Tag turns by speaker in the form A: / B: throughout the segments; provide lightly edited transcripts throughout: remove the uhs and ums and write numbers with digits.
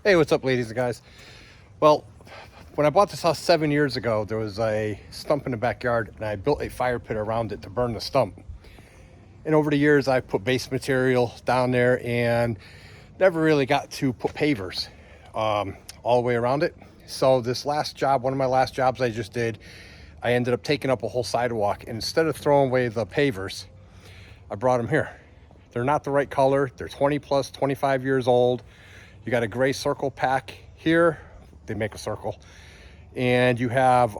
A: Hey, what's up, ladies and guys? Well, when I bought this house 7 years ago, there was a stump in the backyard, and I built a fire pit around it to burn the stump. And over the years, I put base material down there and never really got to put pavers all the way around it. So this last job, one of my last jobs I just did, I ended up taking up a whole sidewalk. And instead of throwing away the pavers, I brought them here. They're not the right color. They're 20 plus, 25 years old. You got a gray circle pack here. They make a circle. And you have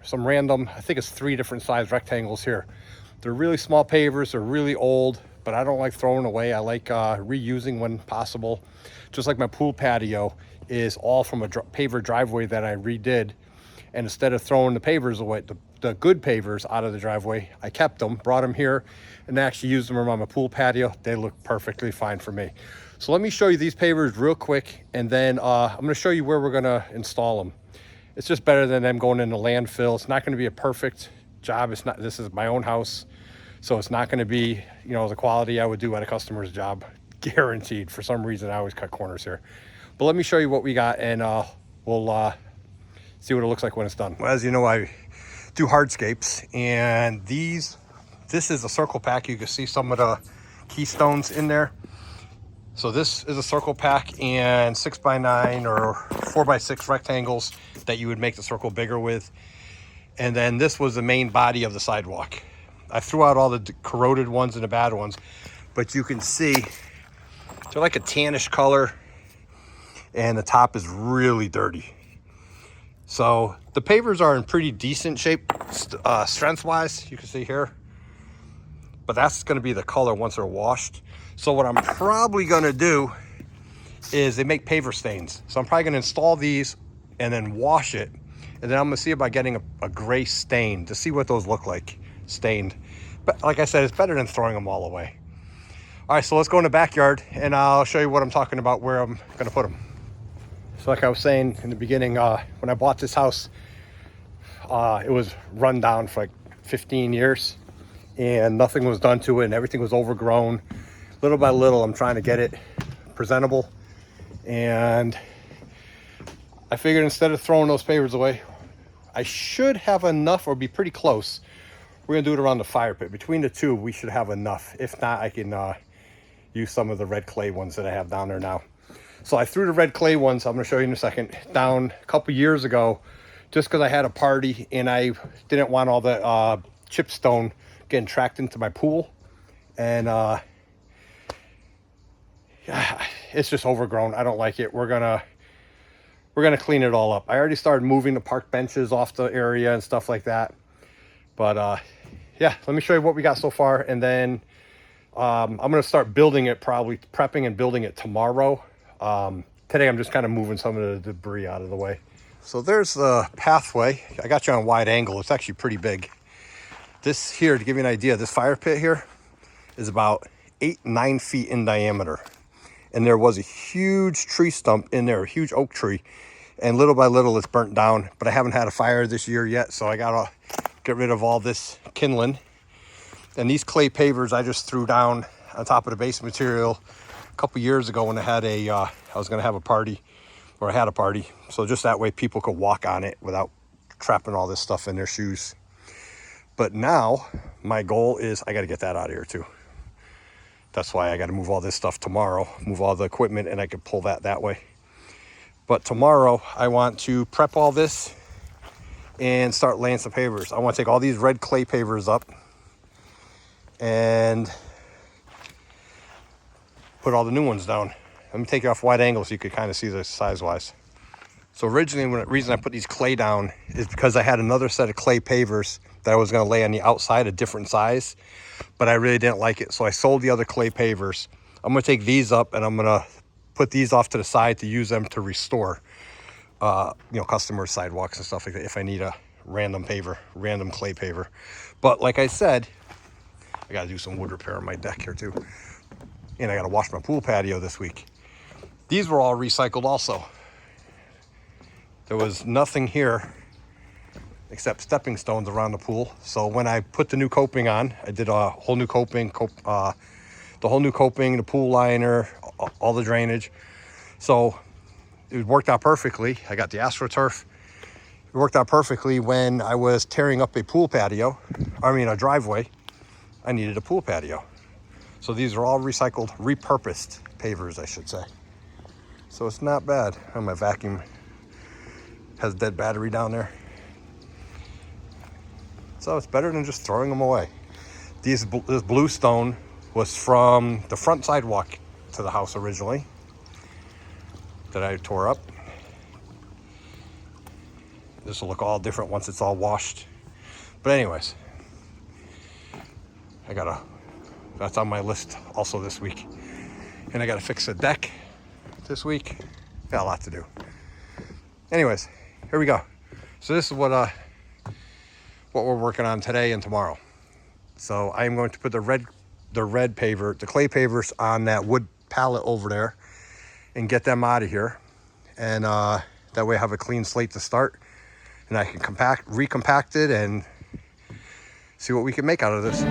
A: some random, I think it's 3 different size rectangles here. They're really small pavers. They're really old, but I don't like throwing away. I like reusing when possible. Just like my pool patio is all from a paver driveway that I redid. And instead of throwing the pavers away, the good pavers out of the driveway, I kept them, brought them here, and actually used them around my pool patio. They look perfectly fine for me. So let me show you these pavers real quick, and then I'm going to show you where we're going to install them. It's just better than them going in the landfill. It's not going to be a perfect job. It's not. This is my own house, so it's not going to be, you know, the quality I would do at a customer's job, guaranteed. For some reason, I always cut corners here. But let me show you what we got, and we'll see what it looks like when it's done. Well, as you know, I do hardscapes, and this is a circle pack. You can see some of the keystones in there. So this is a circle pack and 6x9 or 4x6 rectangles that you would make the circle bigger with. And then this was the main body of the sidewalk. I threw out all the corroded ones and the bad ones, but you can see they're like a tannish color, and the top is really dirty. So the pavers are in pretty decent shape, strength-wise, you can see here. But that's going to be the color once they're washed. So what I'm probably going to do is they make paver stains. So I'm probably going to install these and then wash it. And then I'm going to see about getting a gray stain to see what those look like, stained. But like I said, it's better than throwing them all away. All right, so let's go in the backyard, and I'll show you what I'm talking about, where I'm going to put them. So like I was saying in the beginning, when I bought this house, it was run down for like 15 years. And nothing was done to it, and everything was overgrown. Little by little, I'm trying to get it presentable. And I figured instead of throwing those pavers away, I should have enough, or be pretty close. We're gonna do it around the fire pit. Between the two, we should have enough. If not, I can use some of the red clay ones that I have down there now. So I threw the red clay ones, I'm gonna show you in a second, down a couple years ago, just because I had a party and I didn't want all the chip stone getting tracked into my pool. And it's just overgrown. I don't like it. We're gonna clean it all up. I already started moving the park benches off the area and stuff like that. But yeah, let me show you what we got so far, and then I'm gonna start building it, probably prepping and building it tomorrow. Today I'm just kind of moving some of the debris out of the way. So there's the pathway. I got you on a wide angle. It's actually pretty big. This here, to give you an idea, this fire pit here is about 8-9 feet in diameter. And there was a huge tree stump in there, a huge oak tree. And little by little, it's burnt down. But I haven't had a fire this year yet, so I gotta get rid of all this kindling. And these clay pavers I just threw down on top of the base material a couple years ago when I had I was gonna have a party, or I had a party. So just that way people could walk on it without trapping all this stuff in their shoes. But now my goal is I got to get that out of here too. That's why I got to move all this stuff tomorrow, move all the equipment, and I could pull that way. But tomorrow I want to prep all this and start laying some pavers. I want to take all these red clay pavers up and put all the new ones down. Let me take it off wide angle so you could kind of see the size-wise. So originally, the reason I put these clay down is because I had another set of clay pavers that I was going to lay on the outside, a different size, but I really didn't like it. So I sold the other clay pavers. I'm going to take these up, and I'm going to put these off to the side to use them to restore, customer sidewalks and stuff like that if I need a random clay paver. But like I said, I got to do some wood repair on my deck here too. And I got to wash my pool patio this week. These were all recycled also. There was nothing here except stepping stones around the pool. So when I put the new coping on, I did a whole new coping, the whole new coping, the pool liner, all the drainage. So it worked out perfectly. I got the AstroTurf. It worked out perfectly when I was tearing up a pool patio. I mean, a driveway. I needed a pool patio. So these are all recycled, repurposed pavers, I should say. So it's not bad. Oh, my vacuum has a dead battery down there. So it's better than just throwing them away. This blue stone was from the front sidewalk to the house originally that I tore up. This will look all different once it's all washed. But anyways, that's on my list also this week. And I gotta fix the deck this week. Got a lot to do. Anyways, here we go. So this is what we're working on today and tomorrow. So I am going to put the red paver, the clay pavers on that wood pallet over there and get them out of here. And that way I have a clean slate to start. And I can recompact it and see what we can make out of this.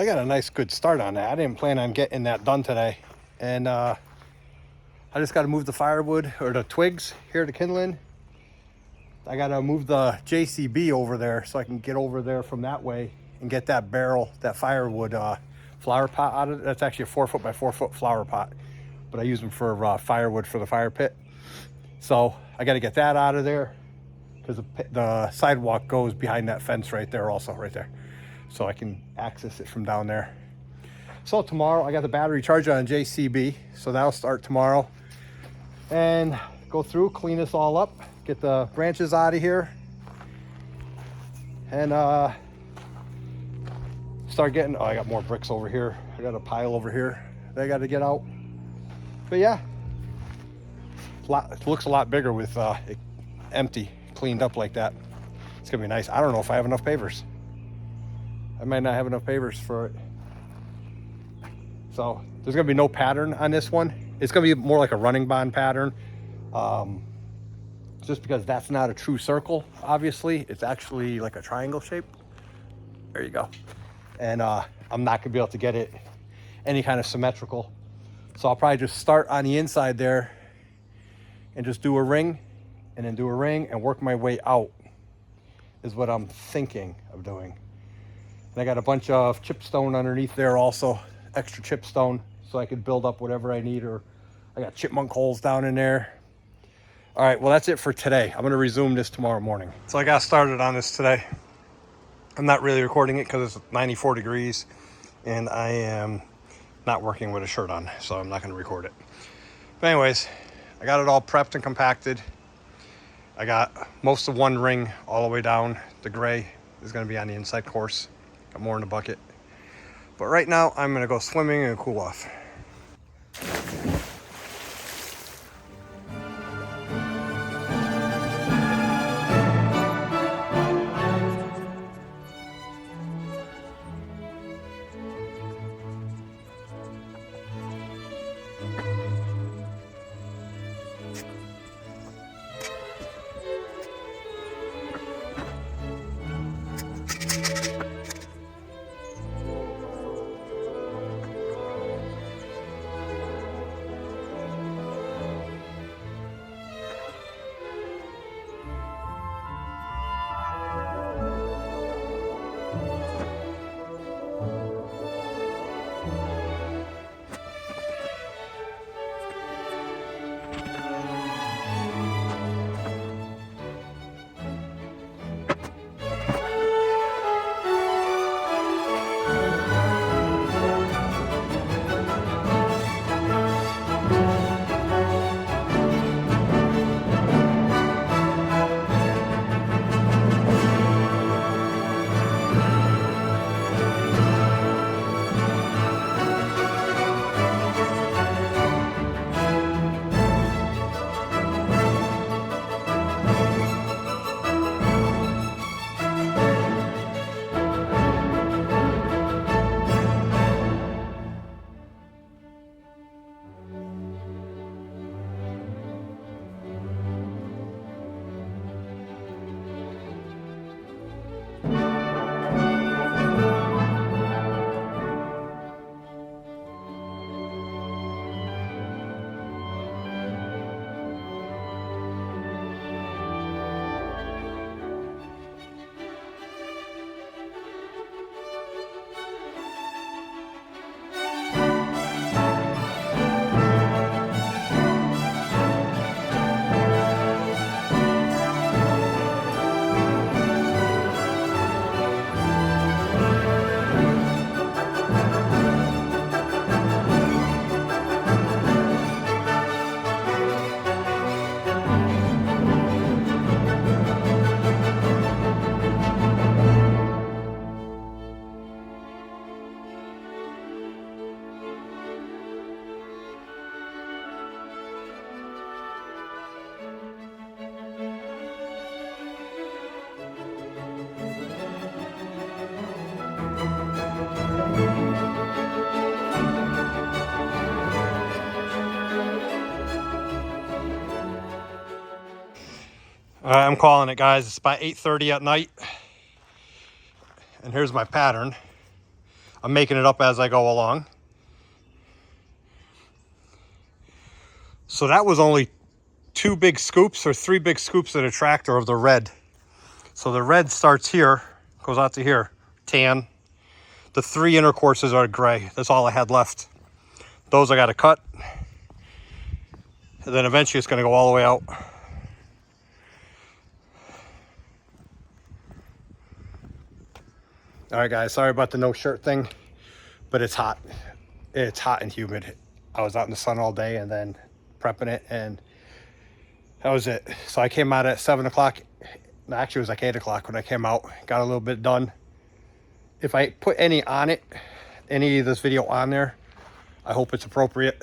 A: I got a nice good start on that. I didn't plan on getting that done today. And I just got to move the firewood or the twigs here to kindling. I got to move the JCB over there so I can get over there from that way and get that barrel, that firewood flower pot out of it. That's actually a 4 foot by 4 foot flower pot, but I use them for firewood for the fire pit. So I got to get that out of there because the sidewalk goes behind that fence right there also, right there. So I can access it from down there. So tomorrow I got the battery charger on JCB, so that'll start tomorrow. And go through, clean this all up, get the branches out of here, and start getting, oh, I got more bricks over here. I got a pile over here that I got to get out. But yeah, it looks a lot bigger with it empty, cleaned up like that. It's gonna be nice. I don't know if I have enough pavers. I might not have enough pavers for it. So there's gonna be no pattern on this one. It's gonna be more like a running bond pattern. Just because that's not a true circle, obviously. It's actually like a triangle shape. There you go. And I'm not gonna be able to get it any kind of symmetrical. So I'll probably just start on the inside there and just do a ring and then do a ring and work my way out is what I'm thinking of doing. And I got a bunch of chipstone underneath there also, extra chipstone, so I could build up whatever I need, or I got chipmunk holes down in there. All right, well, that's it for today. I'm gonna resume this tomorrow morning. So I got started on this today. I'm not really recording it because it's 94 degrees and I am not working with a shirt on, so I'm not gonna record it. But anyways, I got it all prepped and compacted. I got most of one ring all the way down. The gray is gonna be on the inside course. Got more in the bucket. But right now, I'm gonna go swimming and cool off. I'm calling it, guys. It's about 8:30 at night. And here's my pattern. I'm making it up as I go along. So that was only 2 big scoops or 3 big scoops in a tractor of the red. So the red starts here, goes out to here, tan. The 3 inner courses are gray. That's all I had left. Those I got to cut. And then eventually it's going to go all the way out. All right, guys, sorry about the no shirt thing, but it's hot. It's hot and humid. I was out in the sun all day and then prepping it, and that was it. So I came out at 7 o'clock. Actually, it was like 8 o'clock when I came out. Got a little bit done. If I put any on it, any of this video on there, I hope it's appropriate.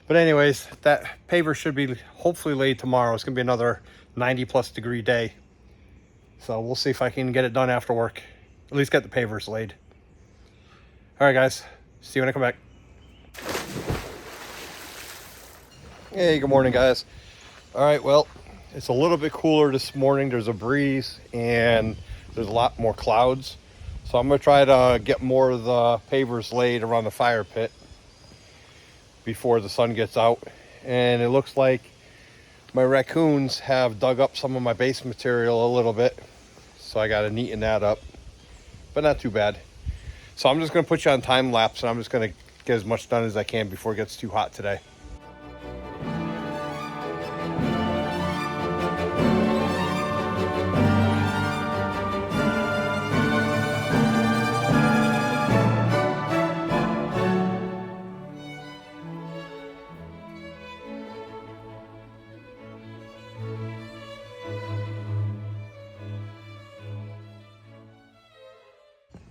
A: But anyways, that paver should be hopefully laid tomorrow. It's going to be another 90+ degree day. So we'll see if I can get it done after work. At least get the pavers laid. All right, guys. See you when I come back. Hey, good morning, guys. All right, well, it's a little bit cooler this morning. There's a breeze and there's a lot more clouds. So I'm going to try to get more of the pavers laid around the fire pit before the sun gets out. And it looks like my raccoons have dug up some of my base material a little bit. So I got to neaten that up, but not too bad. So I'm just going to put you on time lapse, and I'm just going to get as much done as I can before it gets too hot today.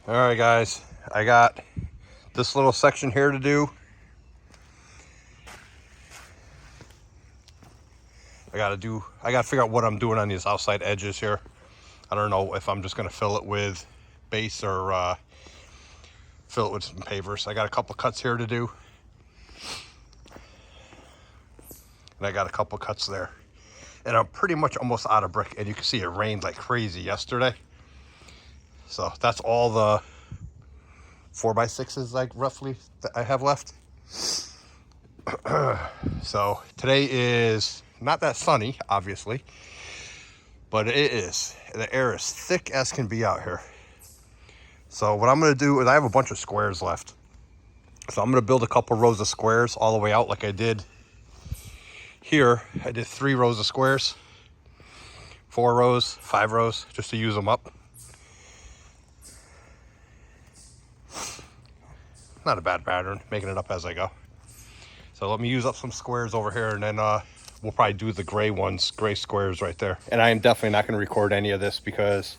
A: All right, guys, I got this little section here to do. I got to figure out what I'm doing on these outside edges here. I don't know if I'm just going to fill it with base or fill it with some pavers. I got a couple cuts here to do. And I got a couple cuts there. And I'm pretty much almost out of brick. And you can see it rained like crazy yesterday. So that's all the 4x6s like roughly that I have left. So today is not that sunny, obviously, but it is. The air is thick as can be out here. So what I'm going to do is I have a bunch of squares left. So I'm going to build a couple rows of squares all the way out like I did here. I did 3 rows of squares, 4 rows, 5 rows, just to use them up. Not a bad pattern, making it up as I go. So let me use up some squares over here, and then we'll probably do the gray ones, gray squares right there. And I am definitely not going to record any of this because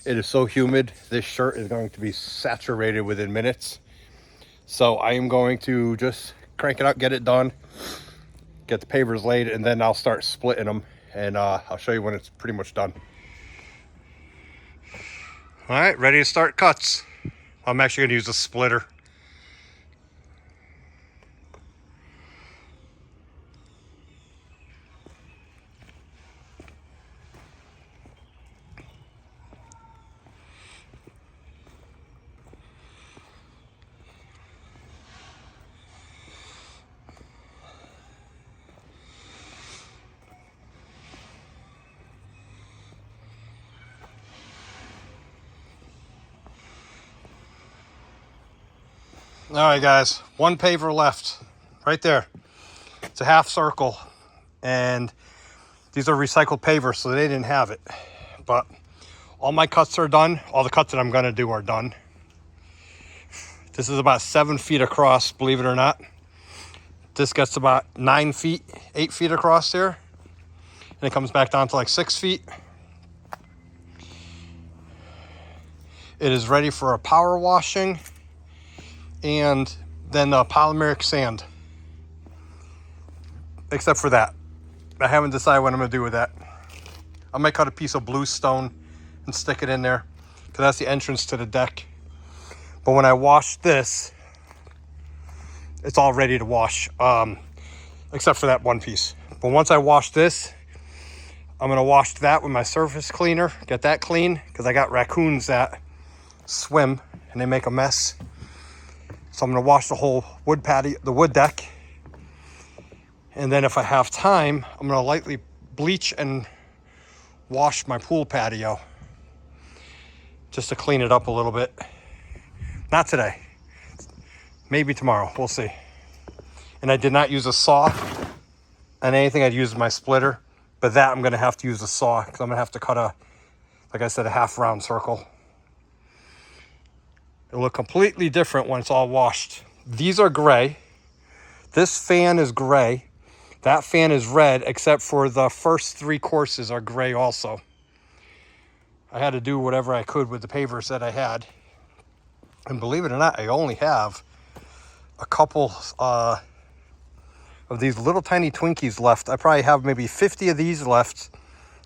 A: it is so humid. This shirt is going to be saturated within minutes. So I am going to just crank it out, get it done, get the pavers laid, and then I'll start splitting them, and I'll show you when it's pretty much done. All right, ready to start cuts. I'm actually going to use a splitter. All right, guys, 1 paver left right there. It's a half circle, and these are recycled pavers, so they didn't have it. But all my cuts are done. All the cuts that I'm going to do are done. This is about 7 feet across, believe it or not. This gets about 9 feet, 8 feet across here, and it comes back down to like 6 feet. It is ready for a power washing and then polymeric sand. Except for that, I haven't decided what I'm going to do with that. I might cut a piece of bluestone and stick it in there, because that's the entrance to the deck. But when I wash this, it's all ready to wash, except for that one piece. But once I wash this, I'm going to wash that with my surface cleaner, get that clean, because I got raccoons that swim and they make a mess. So I'm gonna wash the whole wood patio, the wood deck. And then if I have time, I'm gonna lightly bleach and wash my pool patio just to clean it up a little bit. Not today, maybe tomorrow, we'll see. And I did not use a saw on anything. I'd used my splitter, but that I'm gonna have to use a saw because I'm gonna have to cut a, like I said, a half round circle. It'll look completely different when it's all washed. These are gray. This fan is gray. That fan is red, except for the first 3 courses are gray also. I had to do whatever I could with the pavers that I had. And believe it or not, I only have a couple of these little tiny Twinkies left. I probably have maybe 50 of these left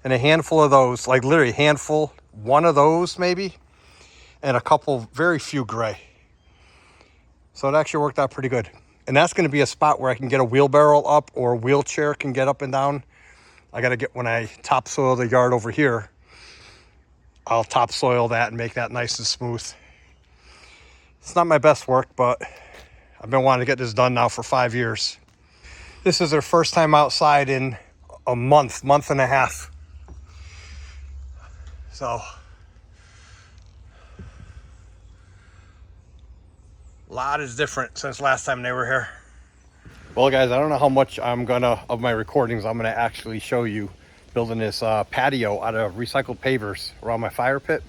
A: and a handful of those, like literally a handful, one of those maybe, and a couple, very few gray. So it actually worked out pretty good. And that's going to be a spot where I can get a wheelbarrow up, or a wheelchair can get up and down. I got to get, when I topsoil the yard over here, I'll topsoil that and make that nice and smooth. It's not my best work, but I've been wanting to get this done now for 5 years. This is their first time outside in a month and a half. So a lot is different since last time they were here. Well, guys, I don't know how much of my recordings I'm gonna actually show you building this patio out of recycled pavers around my fire pit,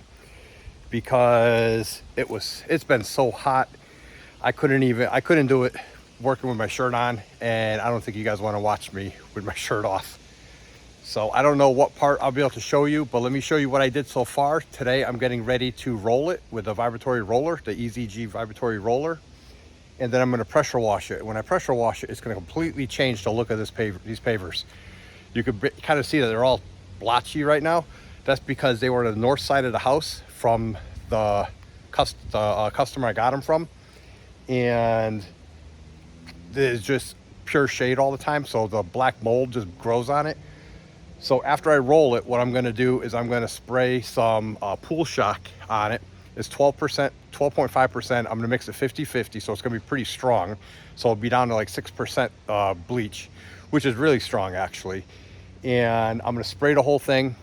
A: because it's been so hot. I couldn't do it working with my shirt on, and I don't think you guys want to watch me with my shirt off. So I don't know what part I'll be able to show you, but let me show you what I did so far. Today I'm getting ready to roll it with a vibratory roller, the EZG vibratory roller, and then I'm going to pressure wash it. When I pressure wash it, it's going to completely change the look of these pavers. You could kind of see that they're all blotchy right now. That's because they were on the north side of the house from the customer I got them from, and there's just pure shade all the time, so the black mold just grows on it. So after I roll it, what I'm going to do is I'm going to spray some pool shock on it. It's 12%, 12.5%. I'm going to mix it 50-50, so it's going to be pretty strong. So it'll be down to like 6% bleach, which is really strong actually. And I'm going to spray the whole thing.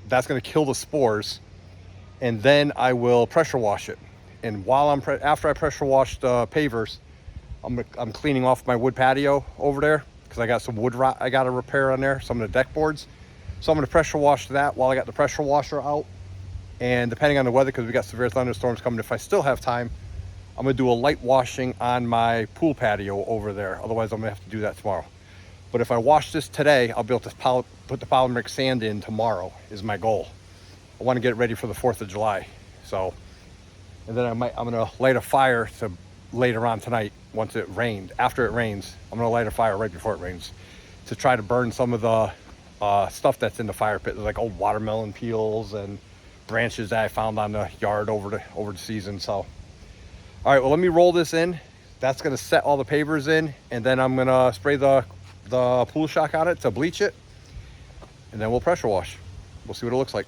A: That's going to kill the spores. And then I will pressure wash it. And while after I pressure wash the pavers, I'm cleaning off my wood patio over there, because I got some wood rot I got to repair on there, some of the deck boards. So I'm going to pressure wash that while I got the pressure washer out. And depending on the weather, because we got severe thunderstorms coming, if I still have time, I'm going to do a light washing on my pool patio over there. Otherwise, I'm going to have to do that tomorrow. But if I wash this today, I'll be able to put the polymeric sand in tomorrow, is my goal. I want to get it ready for the 4th of July. So, and then I'm going to light a fire to later on tonight, once it rained. After it rains, I'm going to light a fire right before it rains to try to burn some of the stuff that's in the fire pit. There's like old watermelon peels and branches that I found on the yard over the season. So, all right, well, let me roll this in. That's going to set all the pavers in, and then I'm going to spray the pool shock on it to bleach it, and then we'll pressure wash. We'll see what it looks like.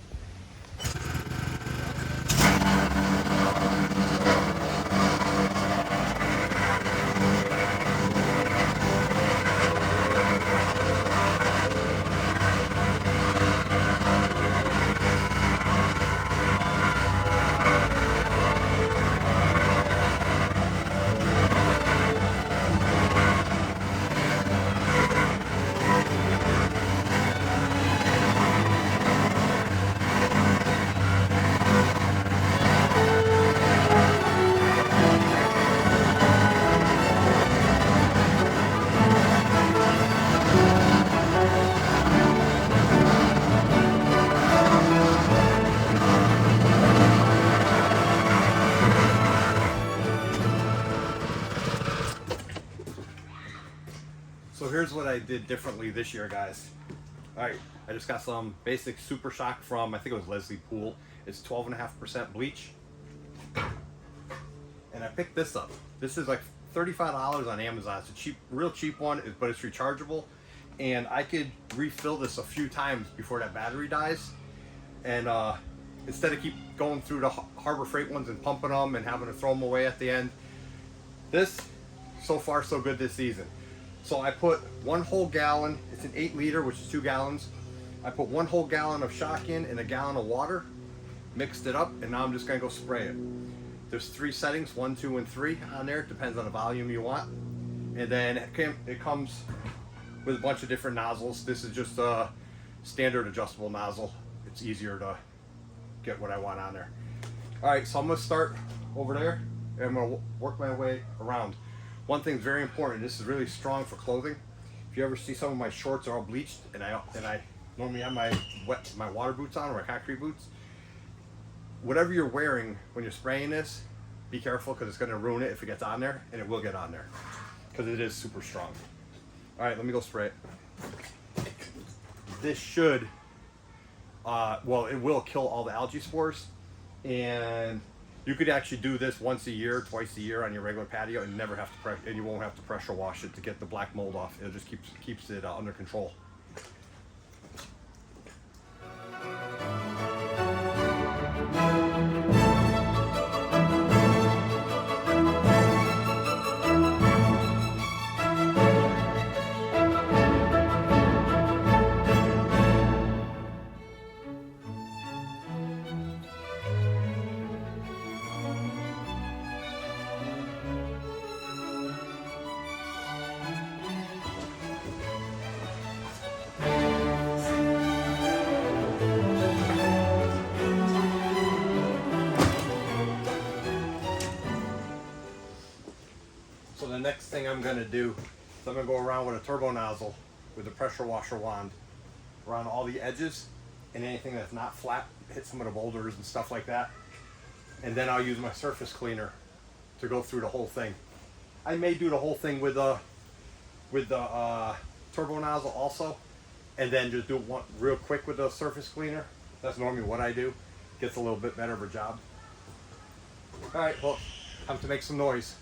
A: So here's what I did differently this year, guys. All right, I just got some basic super shock from, I think it was Leslie Pool. It's 12.5% bleach. And I picked this up. This is like $35 on Amazon. It's a real cheap one, but it's rechargeable. And I could refill this a few times before that battery dies. And instead of keep going through the Harbor Freight ones and pumping them and having to throw them away at the end. This, so far so good this season. So I put 1 whole gallon, it's an 8 liter, which is 2 gallons. I put 1 whole gallon of shock in and a gallon of water, mixed it up, and now I'm just gonna go spray it. There's 3 settings, 1, 2, and 3 on there. It depends on the volume you want. And then it comes with a bunch of different nozzles. This is just a standard adjustable nozzle. It's easier to get what I want on there. All right, so I'm gonna start over there and I'm gonna work my way around. One thing's very important, this is really strong for clothing. If you ever see some of my shorts are all bleached and I normally have my water boots on or my concrete boots, whatever you're wearing when you're spraying this, be careful because it's gonna ruin it if it gets on there, and it will get on there because it is super strong. All right, let me go spray it. This should, well, it will kill all the algae spores, and you could actually do this once a year, twice a year on your regular patio, and never have to and you won't have to pressure wash it to get the black mold off. It just keeps it under control. So the next thing I'm going to do is I'm going to go around with a turbo nozzle with a pressure washer wand around all the edges and anything that's not flat, hit some of the boulders and stuff like that. And then I'll use my surface cleaner to go through the whole thing. I may do the whole thing with the turbo nozzle also, and then just do one real quick with the surface cleaner. That's normally what I do. Gets a little bit better of a job. All right, well, time to make some noise.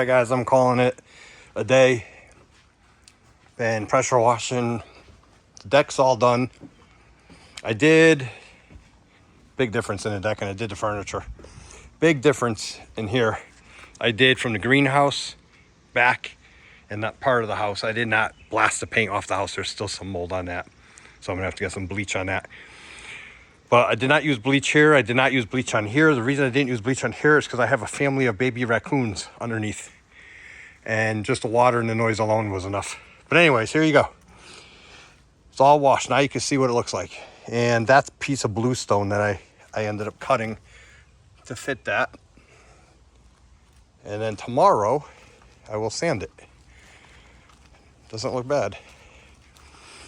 A: right, guys, I'm calling it a day. Been pressure washing. The deck's all done. I did big difference in the deck, and I did the furniture. Big difference in here. I did from the greenhouse back and that part of the house. I did not blast the paint off the house. There's still some mold on that, so I'm gonna have to get some bleach on that. But I did not use bleach here. I did not use bleach on here. The reason I didn't use bleach on here is because I have a family of baby raccoons underneath, and just the water and the noise alone was enough. But anyways, here you go. It's all washed. Now you can see what it looks like. And that's a piece of bluestone that I ended up cutting to fit that. And then tomorrow I will sand it. Doesn't look bad.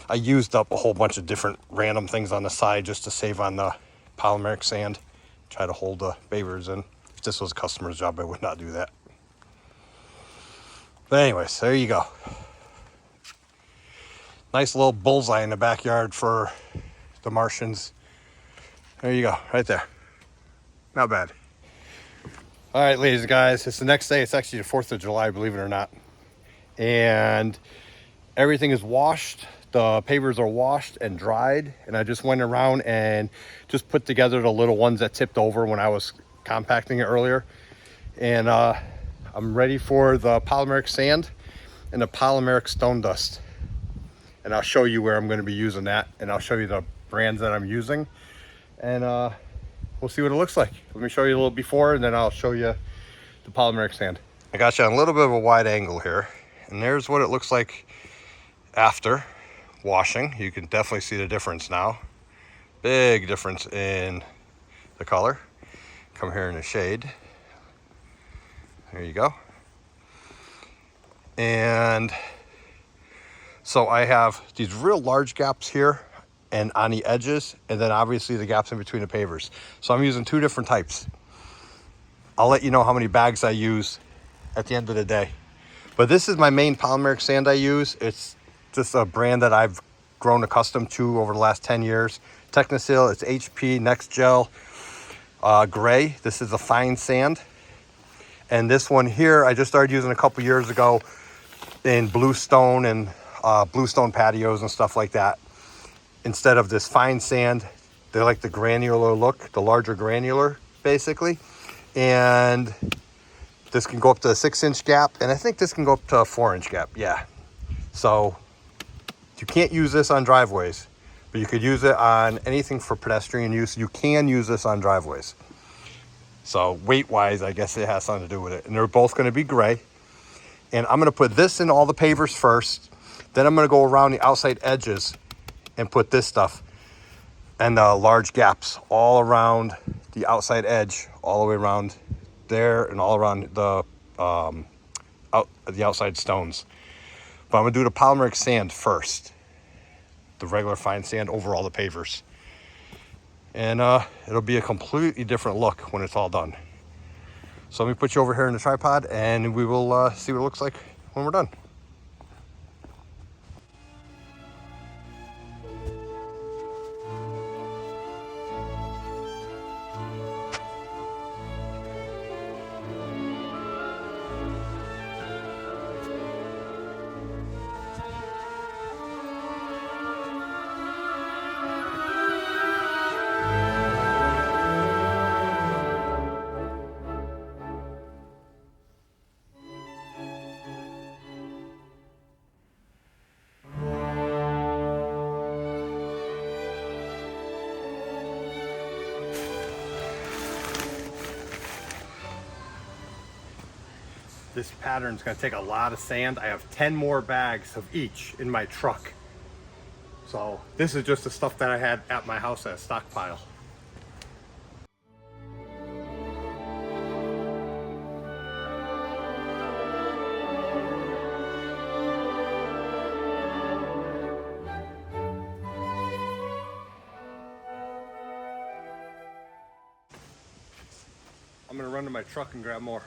A: I used up a whole bunch of different random things on the side just to save on the polymeric sand. Try to hold the pavers in. If this was a customer's job, I would not do that. But anyways, there you go. Nice little bullseye in the backyard for the Martians. There you go, right there. Not bad. All right, ladies and guys, it's the next day. It's actually the 4th of July, believe it or not. And everything is washed. The pavers are washed and dried. And I just went around and just put together the little ones that tipped over when I was compacting it earlier. And I'm ready for the polymeric sand and the polymeric stone dust. And I'll show you where I'm going to be using that, and I'll show you the brands that I'm using, and we'll see what it looks like. Let me show you a little before, and then I'll show you the polymeric sand. I got you on a little bit of a wide angle here, and there's what it looks like after washing. You can definitely see the difference now. Big difference in the color. Come here in the shade. There you go. And so I have these real large gaps here and on the edges, and then obviously the gaps in between the pavers. So I'm using 2 different types. I'll let you know how many bags I use at the end of the day. But this is my main polymeric sand I use. It's just a brand that I've grown accustomed to over the last 10 years. Technisil, it's HP Next Gel Gray. This is a fine sand. And this one here, I just started using a couple years ago in bluestone and bluestone patios and stuff like that. Instead of this fine sand, they like the granular look, the larger granular basically. And this can go up to a 6-inch gap, and I think this can go up to a 4-inch gap. Yeah. So you can't use this on driveways, but you could use it on anything for pedestrian use. You can use this on driveways. So weight wise, I guess it has something to do with it. And they're both going to be gray. And I'm going to put this in all the pavers first. Then I'm going to go around the outside edges and put this stuff and the large gaps all around the outside edge, all the way around there and all around the outside stones. But I'm going to do the polymeric sand first, the regular fine sand over all the pavers. And it'll be a completely different look when it's all done. So let me put you over here in the tripod, and we will see what it looks like when we're done. This pattern's gonna take a lot of sand. I have 10 more bags of each in my truck. So this is just the stuff that I had at my house as a stockpile. I'm gonna run to my truck and grab more.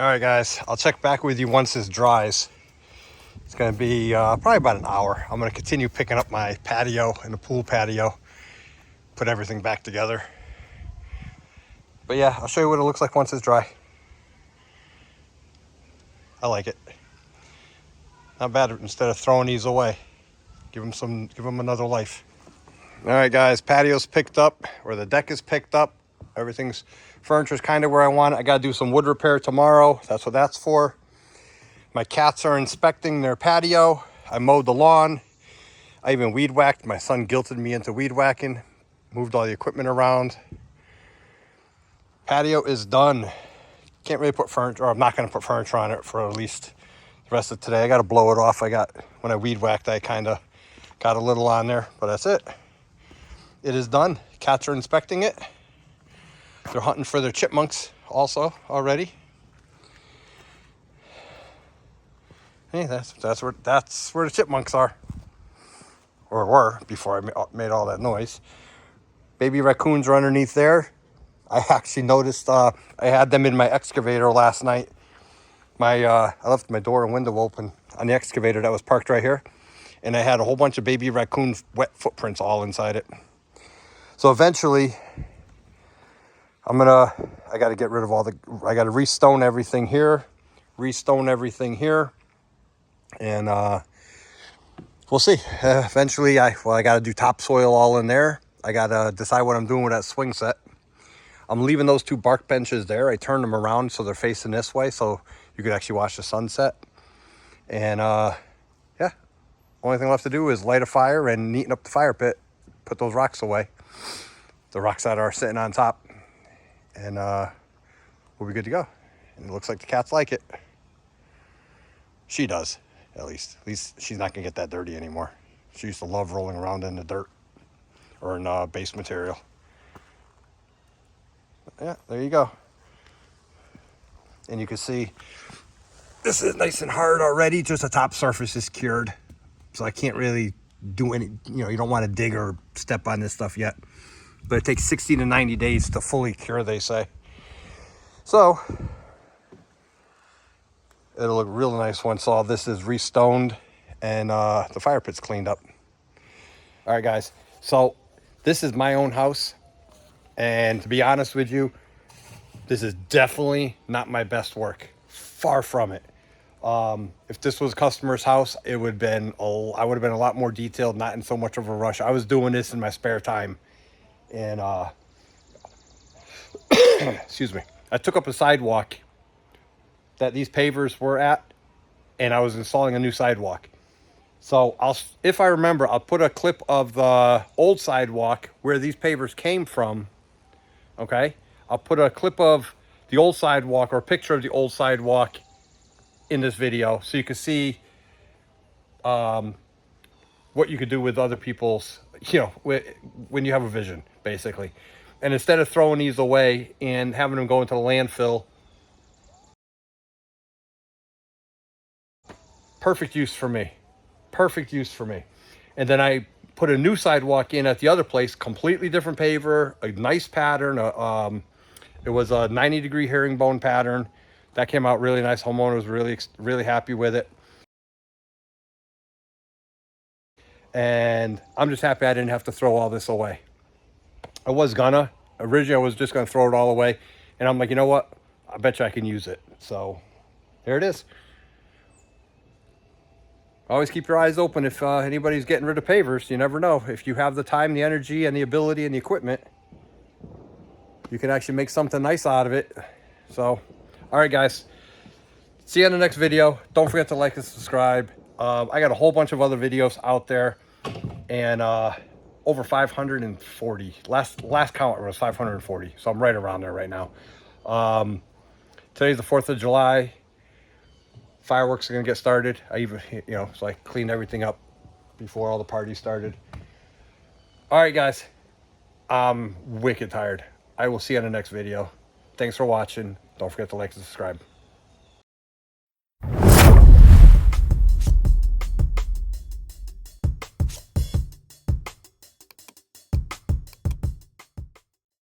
A: All right, guys, I'll check back with you once this dries. It's going to be probably about an hour. I'm going to continue picking up my patio and the pool patio, put everything back together. But yeah, I'll show you what it looks like once it's dry. I like it. Not bad. Instead of throwing these away, give them another life. All right, guys, patio's picked up, or the deck is picked up. Furniture's kind of where I want it. I got to do some wood repair tomorrow. That's what that's for. My cats are inspecting their patio. I mowed the lawn. I even weed whacked. My son guilted me into weed whacking. Moved all the equipment around. Patio is done. Can't really put furniture, or I'm not going to put furniture on it for at least the rest of today. I got to blow it off. When I weed whacked, I kind of got a little on there, but that's it. It is done. Cats are inspecting it. They're hunting for their chipmunks also already. Hey, that's where the chipmunks are, or were before I made all that noise. Baby raccoons are underneath there. I actually noticed I had them in my excavator last night. I left my door and window open on the excavator that was parked right here, and I had a whole bunch of baby raccoon wet footprints all inside it. So eventually, I got to get rid of I got to restone everything here, and we'll see. Eventually, I got to do topsoil all in there. I got to decide what I'm doing with that swing set. I'm leaving those two bark benches there. I turned them around so they're facing this way, so you could actually watch the sunset. And yeah, only thing left to do is light a fire and neaten up the fire pit, put those rocks away, the rocks that are sitting on top, and we'll be good to go. And it looks like the cats like it. She does, at least. At least she's not gonna get that dirty anymore. She used to love rolling around in the dirt or in base material. Yeah, there you go. And you can see this is nice and hard already. Just the top surface is cured, so I can't really do any, you don't want to dig or step on this stuff yet, but it takes 60 to 90 days to fully cure, they say. So it'll look real nice once all this is restoned and the fire pit's cleaned up. All right, guys, so this is my own house, and to be honest with you, this is definitely not my best work. Far from it. If this was a customer's house, I would have been a lot more detailed, not in so much of a rush. I was doing this in my spare time, and excuse me, I took up a sidewalk that these pavers were at, and I was installing a new sidewalk. So if I remember, I'll put a clip of the old sidewalk where these pavers came from. Okay, I'll put a clip of the old sidewalk or a picture of the old sidewalk in this video, so you can see what you could do with other people's, when you have a vision, basically. And instead of throwing these away and having them go into the landfill, perfect use for me. Perfect use for me. And then I put a new sidewalk in at the other place, completely different paver, a nice pattern. It was a 90-degree herringbone pattern. That came out really nice. Homeowner was really happy with it. And I'm just happy I didn't have to throw all this away. Originally I was just gonna throw it all away. And I'm like, you know what? I bet you I can use it. So there it is. Always keep your eyes open if anybody's getting rid of pavers. You never know. If you have the time, the energy, and the ability and the equipment, you can actually make something nice out of it. So, all right, guys. See you in the next video. Don't forget to like and subscribe. I got a whole bunch of other videos out there, and over 540. Last count was 540, so I'm right around there right now. Today's the 4th of July. Fireworks are gonna get started. So I cleaned everything up before all the parties started. All right, guys. I'm wicked tired. I will see you in the next video. Thanks for watching. Don't forget to like and subscribe.